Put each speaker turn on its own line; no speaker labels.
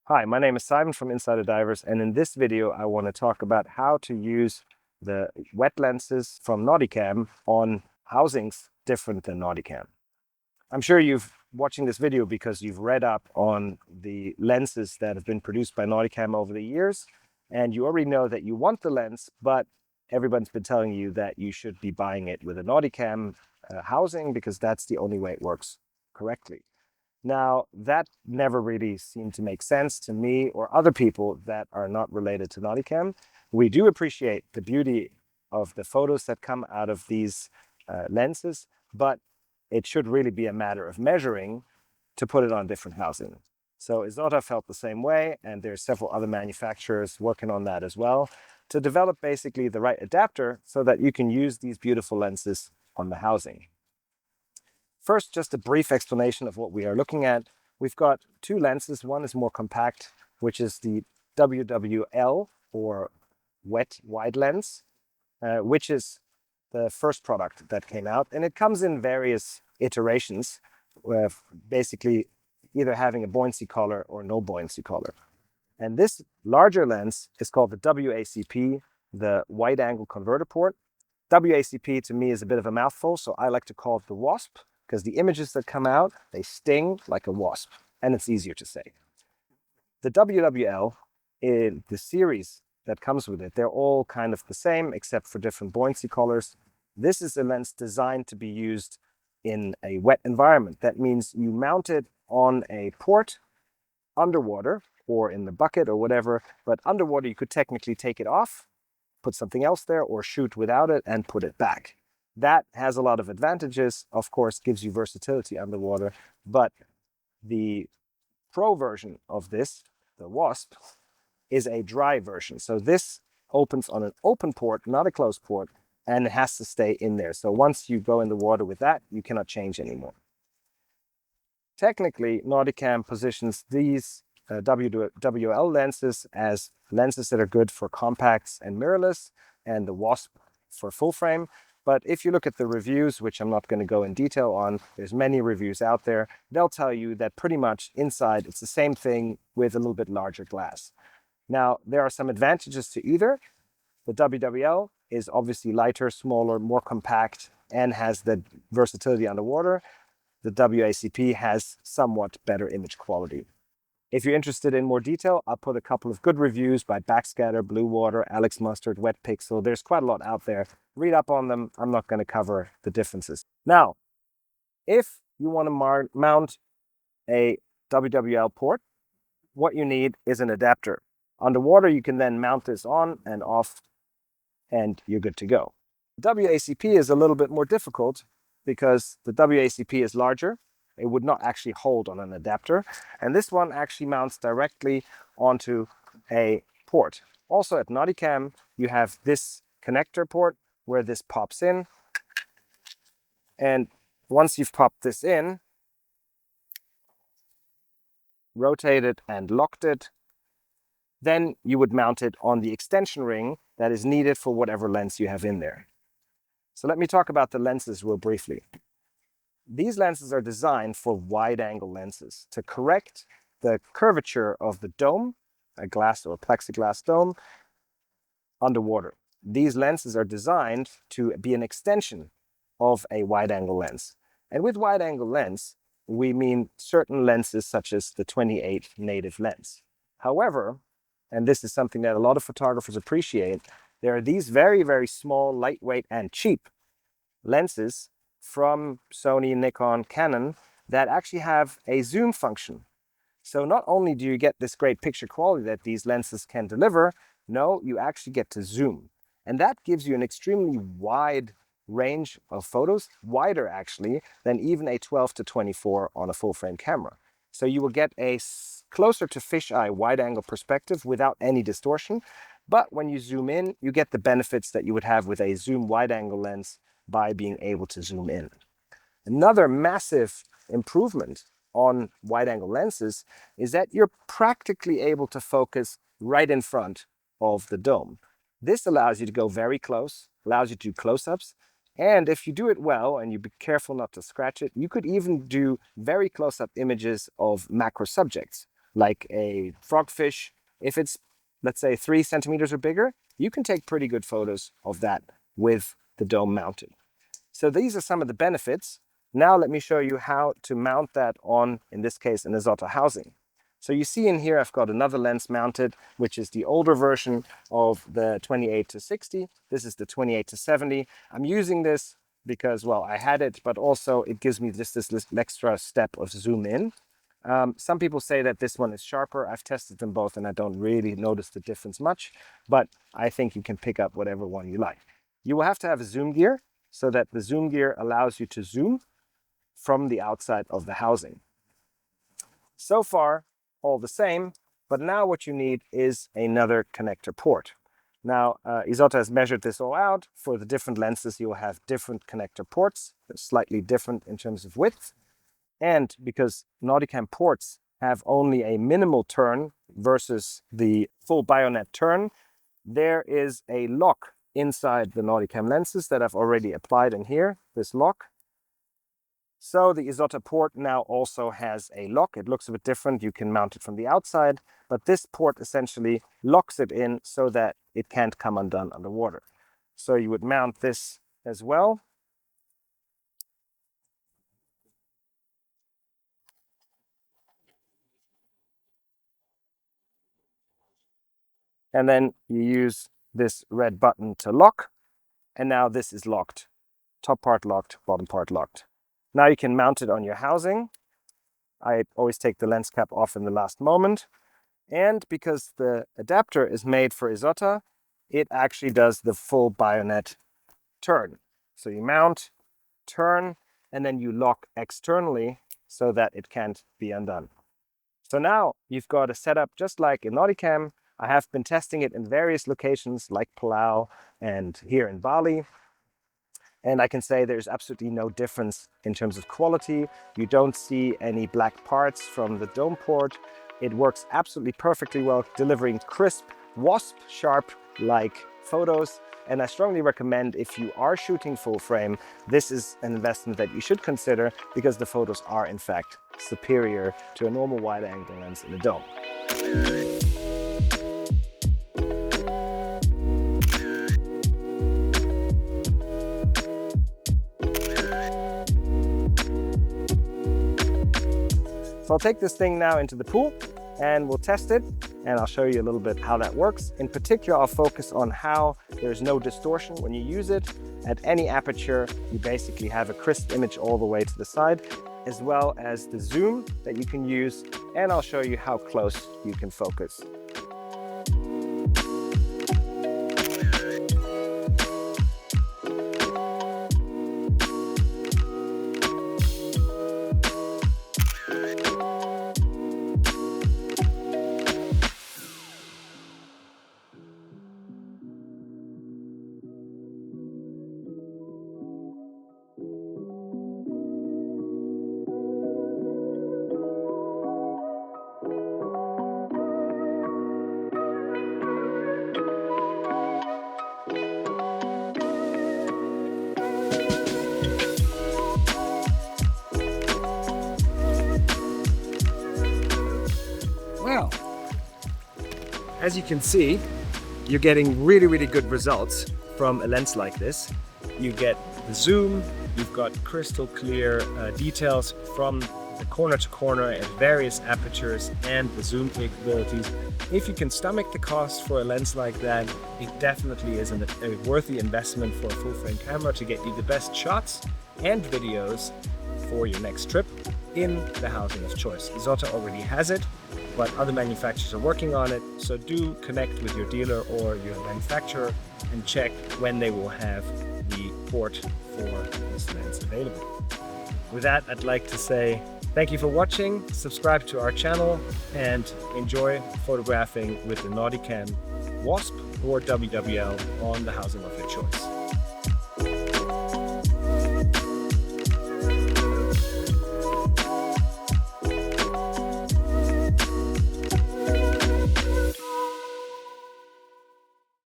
Hi, my name is Simon from Insider Divers, and in this video I want to talk about how to use the wet lenses from NAUTICAM on housings different than NAUTICAM. I'm sure you've watching this video because you've read up on the lenses that have been produced by NAUTICAM over the years, and you already know that you want the lens, but everyone's been telling you that you should be buying it with a NAUTICAM housing because that's the only way it works correctly. Now, that never really seemed to make sense to me or other people that are not related to NAUTICAM. We do appreciate the beauty of the photos that come out of these lenses, but it should really be a matter of measuring to put it on different housing. So Isotta felt the same way, and there's several other manufacturers working on that as well to develop basically the right adapter so that you can use these beautiful lenses on the housing. First, just a brief explanation of what we are looking at. We've got two lenses. One is more compact, which is the WWL, or wet wide lens, which is the first product that came out. And it comes in various iterations, basically either having a buoyancy collar or no buoyancy collar. And this larger lens is called the WACP, the wide angle converter port. WACP to me is a bit of a mouthful, so I like to call it the WASP, because the images that come out, they sting like a wasp, and it's easier to say. The WWL, in the series that comes with it, they're all kind of the same except for different buoyancy collars. This is a lens designed to be used in a wet environment. That means you mount it on a port underwater or in the bucket or whatever, but underwater you could technically take it off, put something else there, or shoot without it and put it back. That has a lot of advantages, of course, gives you versatility underwater, but the pro version of this, the WASP, is a dry version. So this opens on an open port, not a closed port, and it has to stay in there. So once you go in the water with that, you cannot change anymore. Technically, NAUTICAM positions these WWL lenses as lenses that are good for compacts and mirrorless, and the WASP for full frame. But if you look at the reviews, which I'm not going to go in detail on, there's many reviews out there, they'll tell you that pretty much inside it's the same thing with a little bit larger glass. Now, there are some advantages to either. The WWL is obviously lighter, smaller, more compact, and has the versatility underwater. The WACP has somewhat better image quality. If you're interested in more detail, I'll put a couple of good reviews by Backscatter, Blue Water, Alex Mustard, Wet Pixel. There's quite a lot out there. Read up on them. I'm not going to cover the differences. Now, if you want to mount a WWL port, what you need is an adapter. Underwater, you can then mount this on and off, and you're good to go. WACP is a little bit more difficult because the WACP is larger. It would not actually hold on an adapter. And this one actually mounts directly onto a port. Also at NAUTICAM, you have this connector port where this pops in. And once you've popped this in, rotated and locked it, then you would mount it on the extension ring that is needed for whatever lens you have in there. So let me talk about the lenses real briefly. These lenses are designed for wide-angle lenses to correct the curvature of the dome, a glass or plexiglass dome, underwater. These lenses are designed to be an extension of a wide-angle lens. And with wide-angle lens, we mean certain lenses such as the 28 native lens. However, and this is something that a lot of photographers appreciate, there are these very, very small, lightweight, and cheap lenses from Sony, Nikon, Canon that actually have a zoom function. So not only do you get this great picture quality that these lenses can deliver, no, you actually get to zoom. And that gives you an extremely wide range of photos, wider actually than even a 12 to 24 on a full frame camera. So you will get a closer to fisheye wide angle perspective without any distortion. But when you zoom in, you get the benefits that you would have with a zoom wide angle lens by being able to zoom in. Another massive improvement on wide-angle lenses is that you're practically able to focus right in front of the dome. This allows you to go very close, allows you to do close-ups, and if you do it well and you be careful not to scratch it, you could even do very close-up images of macro subjects. like a frogfish, if it's, let's say, 3 centimeters or bigger, you can take pretty good photos of that with the dome mounted. So these are some of the benefits. Now let me show you how to mount that on, in this case, an Isotta housing. So you see in here I've got another lens mounted, which is the older version of the 28-60. This is the 28-70. I'm using this because, well, I had it, but also it gives me just this extra step of zoom in. Some people say that this one is sharper. I've tested them both and I don't really notice the difference much, but I think you can pick up whatever one you like. You will have to have a zoom gear so that the zoom gear allows you to zoom from the outside of the housing. So far, all the same, but now what you need is another connector port. Now, Isotta has measured this all out. For the different lenses, you'll have different connector ports. They're slightly different in terms of width. And because NAUTICAM ports have only a minimal turn versus the full bayonet turn, there is a lock inside the NAUTICAM lenses that I've already applied in here, this lock. So the Isotta port now also has a lock. It looks a bit different. You can mount it from the outside, but this port essentially locks it in so that it can't come undone underwater. So you would mount this as well. And then you use this red button to lock. And now this is locked. Top part locked, bottom part locked. Now you can mount it on your housing. I always take the lens cap off in the last moment. And because the adapter is made for Isotta, it actually does the full bayonet turn. So you mount, turn, and then you lock externally so that it can't be undone. So now you've got a setup just like in NAUTICAM. I have been testing it in various locations like Palau and here in Bali. And I can say there's absolutely no difference in terms of quality. You don't see any black parts from the dome port. It works absolutely perfectly well, delivering crisp, wasp-sharp-like photos. And I strongly recommend, if you are shooting full frame, this is an investment that you should consider because the photos are in fact superior to a normal wide-angle lens in a dome. So I'll take this thing now into the pool and we'll test it, and I'll show you a little bit how that works. In particular, I'll focus on how there's no distortion when you use it. At any aperture, you basically have a crisp image all the way to the side, as well as the zoom that you can use, and I'll show you how close you can focus. Well, as you can see, you're getting really good results from a lens like this. You get the zoom, you've got crystal clear details from the corner to corner at various apertures, and the zoom capabilities. If you can stomach the cost for a lens like that, it definitely is a worthy investment for a full frame camera to get you the best shots and videos for your next trip in the housing of choice. Isotta already has it, but other manufacturers are working on it, so do connect with your dealer or your manufacturer and check when they will have the port for this lens available. With that, I'd like to say thank you for watching, subscribe to our channel, and enjoy photographing with the NAUTICAM WASP or WWL on the housing of your choice.